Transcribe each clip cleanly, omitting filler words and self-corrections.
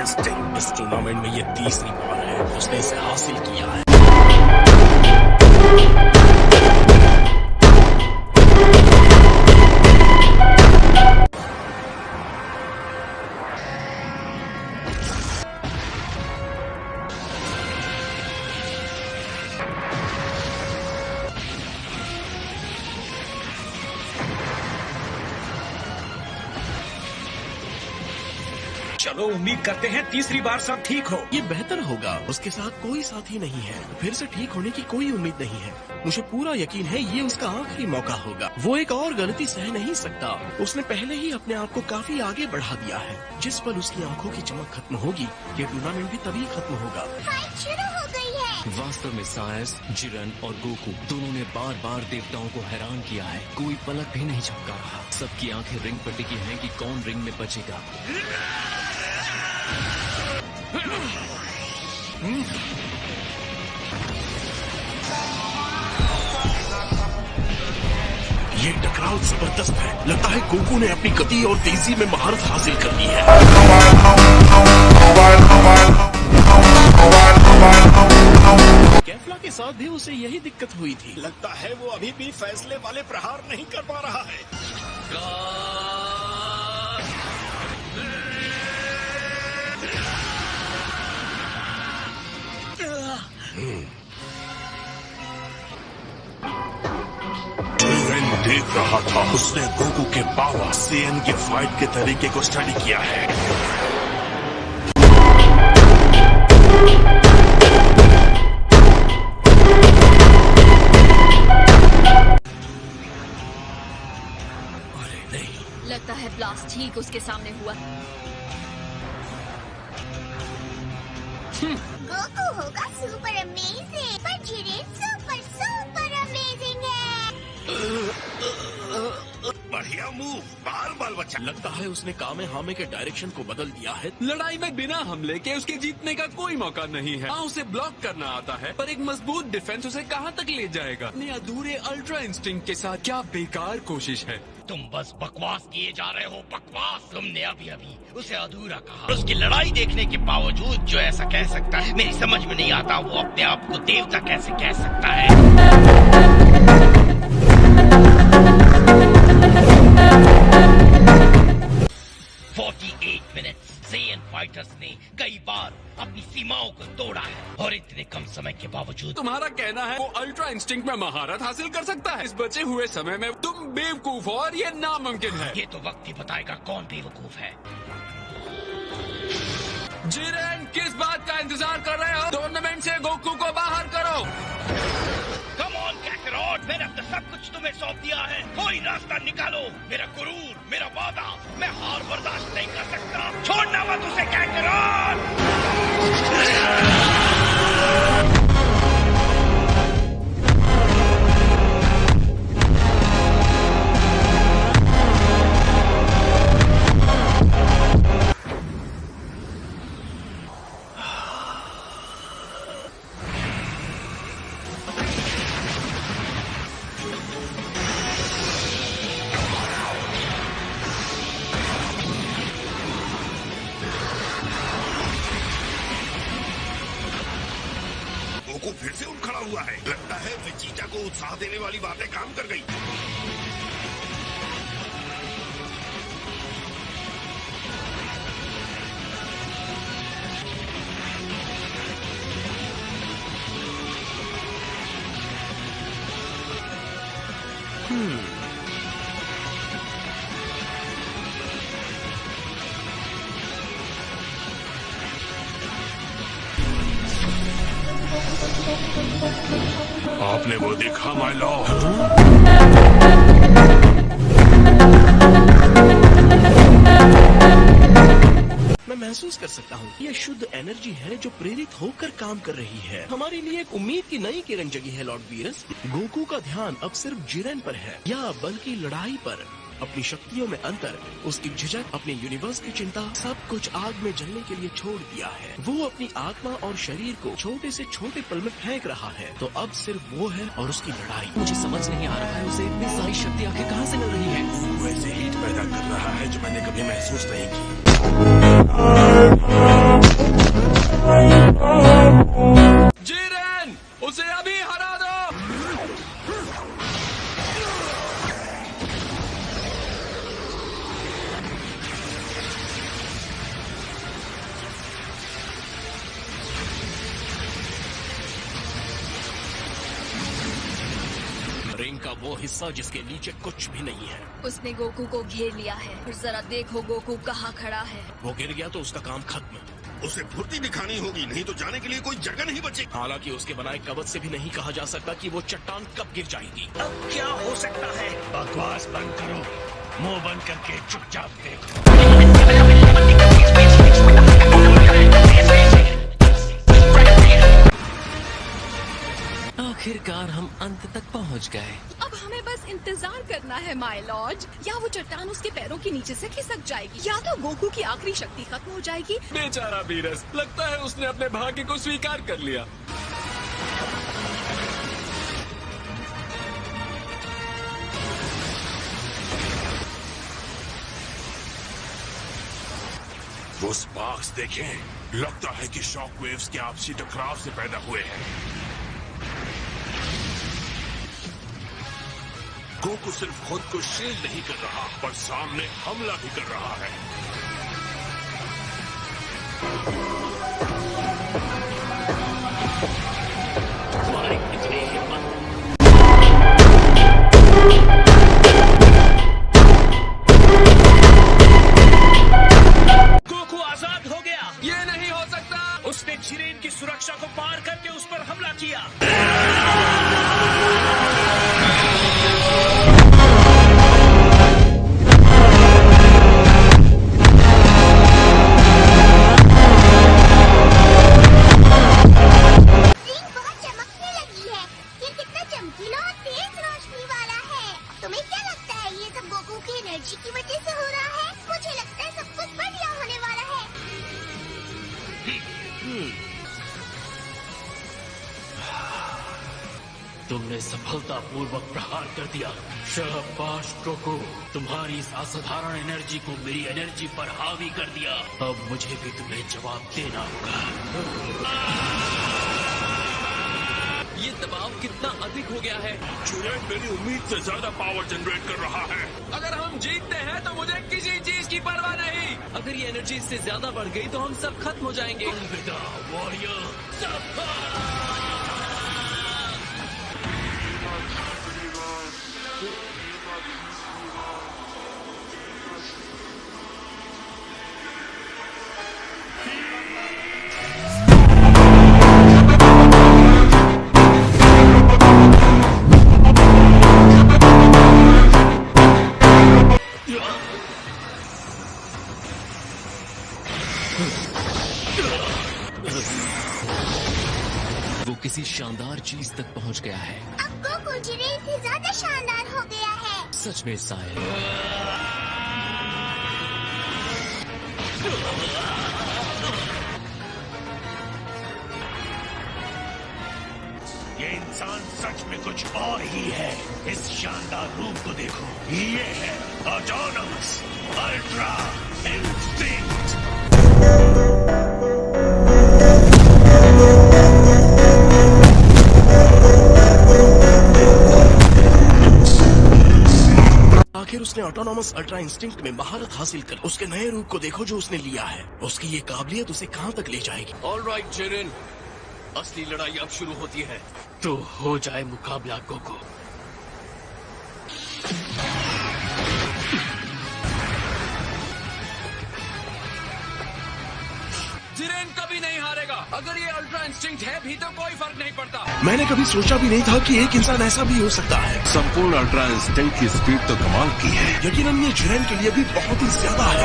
Instinct. इस tournament में ये तीसरी बार है उसने इसे हासिल किया है। चलो उम्मीद करते हैं तीसरी बार सब ठीक हो। ये बेहतर होगा। उसके साथ कोई साथी नहीं है, फिर से ठीक होने की कोई उम्मीद नहीं है। मुझे पूरा यकीन है ये उसका आखिरी मौका होगा। वो एक और गलती सह नहीं सकता। उसने पहले ही अपने आप को काफी आगे बढ़ा दिया है। जिस पल उसकी आंखों की चमक खत्म होगी ये टूर्नामेंट भी तभी खत्म होगा। शुरू हो गई है। वास्तव में सायस, जिरन और गोकू दोनों ने बार बार देवताओं को हैरान किया है। कोई पलक भी नहीं झपका रहा। सबकी आंखें रिंग पर टिकी हैं कि कौन रिंग में बचेगा। ये टकराव जबरदस्त है। लगता है गोकू ने अपनी गति और तेजी में महारत हासिल कर ली है। कैफला के साथ भी उसे यही दिक्कत हुई थी। लगता है वो अभी भी फैसले वाले प्रहार नहीं कर पा रहा है। देख रहा था उसने गोकू के पावर सेन के फाइट के तरीके को स्टडी किया है। अरे नहीं, लगता है ब्लास्ट ठीक उसके सामने हुआ। गोकू होगा सुपर अमेजिंग, पर जिरेन सुपर सुपर अमेजिंग है। बढ़िया मूव, बाल बच्चा। लगता है उसने कामे हामे के डायरेक्शन को बदल दिया है। लड़ाई में बिना हमले के उसके जीतने का कोई मौका नहीं है। हाँ, उसे ब्लॉक करना आता है, पर एक मजबूत डिफेंस उसे कहाँ तक ले जाएगा। अपने अधूरे अल्ट्रा इंस्टिंक्ट के साथ क्या बेकार कोशिश है। तुम बस बकवास किए जा रहे हो, बकवास। तुमने अभी उसे अधूरा कहा। उसकी लड़ाई देखने के बावजूद जो ऐसा कह सकता है, मेरी समझ में नहीं आता वो अपने आप को देवता कैसे कह सकता है। 48 मिनट्स ज़ेन फाइटर्स ने कई बार अपनी सीमाओं को तोड़ा है और इतने कम समय के बावजूद। तुम्हारा कहना है वो अल्ट्रा इंस्टिंक्ट में महारत हासिल कर सकता है। इस बचे हुए समय में तुम बेवकूफ हो और ये नामुमकिन है। ये तो वक्त ही बताएगा कौन बेवकूफ है। जिरेन, किस बात का इंतजार कर रहे हो? टूर्नामेंट से गोकू को बाहर करो। कम ऑन कैकरॉट, मैंने अब सब कुछ तुम्हें सौंप दिया है। कोई रास्ता निकालो। मेरा गुरूर, मेरा वादा, मैं हार बर्दाश्त नहीं कर सकता। छोड़ना मत उसे कैकरॉट। गोकू फिर से उठ खड़ा हुआ है। लगता है वेजिटा को उत्साह देने वाली बातें काम कर गई। आपने वो देखा माय लॉर्ड? मैं महसूस कर सकता हूँ ये शुद्ध एनर्जी है जो प्रेरित होकर काम कर रही है। हमारे लिए एक उम्मीद की नई किरण जगी है लॉर्ड वीरस। गोकू का ध्यान अब सिर्फ जिरेन पर है या बल्कि लड़ाई पर। अपनी शक्तियों में अंतर, उसकी झिझक, अपने यूनिवर्स की चिंता, सब कुछ आग में जलने के लिए छोड़ दिया है। वो अपनी आत्मा और शरीर को छोटे से छोटे पल में फेंक रहा है। तो अब सिर्फ वो है और उसकी लड़ाई। मुझे समझ नहीं आ रहा है उसे इतनी सारी शक्ति आखिर कहाँ से मिल रही है। वैसे हीट पैदा कर रहा है जो मैंने कभी महसूस नहीं की। वो हिस्सा जिसके नीचे कुछ भी नहीं है। उसने गोकू को घेर लिया है और जरा देखो गोकू कहाँ खड़ा है। वो गिर गया तो उसका काम खत्म। उसे फुर्ती दिखानी होगी, नहीं तो जाने के लिए कोई जगह नहीं बचेगी। हालांकि उसके बनाए कवच से भी नहीं कहा जा सकता कि वो चट्टान कब गिर जाएगी। अब क्या हो सकता है? बकवास बंद करो, मुंह बंद करके चुपचाप देखो। आखिरकार हम अंत तक पहुंच गए। अब हमें बस इंतजार करना है माय लॉर्ड। या वो चट्टान उसके पैरों के नीचे से खिसक जाएगी, या तो गोकू की आखिरी शक्ति खत्म हो जाएगी। बेचारा वीरस, लगता है उसने अपने भाग्य को स्वीकार कर लिया। वो स्पार्क्स देखें, लगता है कि शॉक वेव्स के आपसी टकराव से पैदा हुए हैं। गोकू सिर्फ खुद को शील्ड नहीं कर रहा, पर सामने हमला भी कर रहा है। तुम्हारी कितनी हिम्मत! गोकू आजाद हो गया। ये नहीं हो सकता। उसने जिरेन की सुरक्षा को पार करके उस पर हमला किया। रिंग बहुत चमकने लगी है। ये कितना चमकीला और तेज रोशनी वाला है। तुम्हें क्या लगता है ये सब गोकू की एनर्जी की वजह से हो रहा है? मुझे लगता है सब कुछ बढ़िया होने वाला है। तुमने सफलतापूर्वक प्रहार कर दिया। शाबाश गोकू, तुम्हारी इस असाधारण एनर्जी को मेरी एनर्जी पर हावी कर दिया। अब मुझे भी तुम्हें जवाब देना होगा। ये दबाव कितना अधिक हो गया है। जिरेन मेरी उम्मीद से ज्यादा पावर जनरेट कर रहा है। अगर हम जीतते हैं तो मुझे किसी चीज की परवाह नहीं। अगर ये एनर्जी इससे ज्यादा बढ़ गई तो हम सब खत्म हो जाएंगे। अलविदा वॉरियर। वो किसी शानदार चीज तक पहुंच गया है। अब गोकू जिरेन से ज्यादा शानदार हो गया है। सच में साहिल। ये इंसान सच में कुछ और ही है। इस शानदार रूप को देखो, ये है ऑटोनमस अल्ट्रा इंस्टिंक्ट। आखिर उसने ऑटोनॉमस अल्ट्रा इंस्टिंक्ट में महारत हासिल कर उसके नए रूप को देखो जो उसने लिया है। उसकी ये काबिलियत उसे कहां तक ले जाएगी। ऑलराइट जिरेन, असली लड़ाई अब शुरू होती है। तो हो जाए मुकाबला गोकू। जिरेन कभी नहीं हारेगा। अगर ये अल्ट्रा इंस्टिंक्ट है भी तो कोई फर्क नहीं पड़ता। मैंने कभी सोचा भी नहीं था कि एक इंसान ऐसा भी हो सकता है। संपूर्ण अल्ट्रा इंस्टिंक्ट की स्पीड तो कमाल की है। यकीनन ये जिरेन के लिए भी बहुत ही ज्यादा है।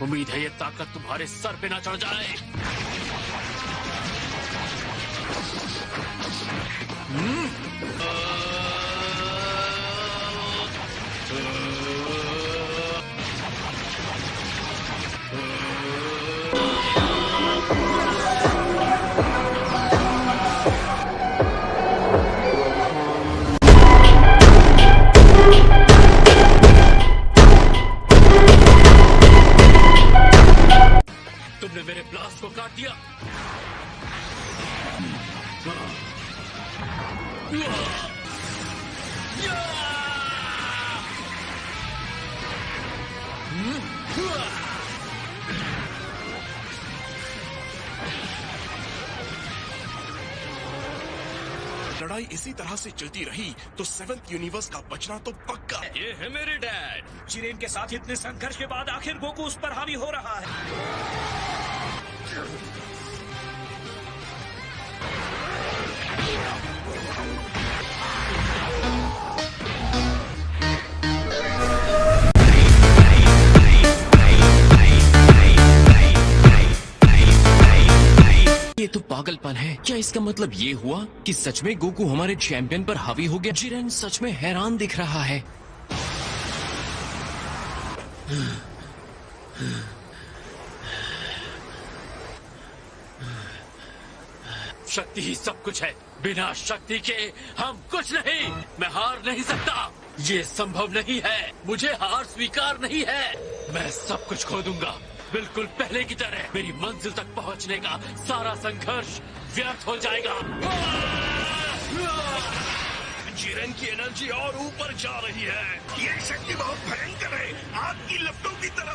उम्मीद है ये ताकत तुम्हारे सर पे ना चढ़ जाए। तुमने मेरे ब्लास्ट को काट दिया। लड़ाई इसी तरह से चलती रही तो 7th यूनिवर्स का बचना तो पक्का है। ये है मेरे डैड। जिरेन के साथ इतने संघर्ष के बाद आखिर गोकू उस पर हावी हो रहा है। ये तो पागलपन है। क्या इसका मतलब ये हुआ कि सच में गोकू हमारे चैंपियन पर हावी हो गया? जिरेन सच में हैरान दिख रहा है। शक्ति ही सब कुछ है। बिना शक्ति के हम कुछ नहीं। मैं हार नहीं सकता। ये संभव नहीं है। मुझे हार स्वीकार नहीं है। मैं सब कुछ खो दूंगा, बिल्कुल पहले की तरह। मेरी मंजिल तक पहुंचने का सारा संघर्ष व्यर्थ हो जाएगा। जिरेन की एनर्जी और ऊपर जा रही है। ये शक्ति बहुत भयंकर है, आग की लपटों की तरह।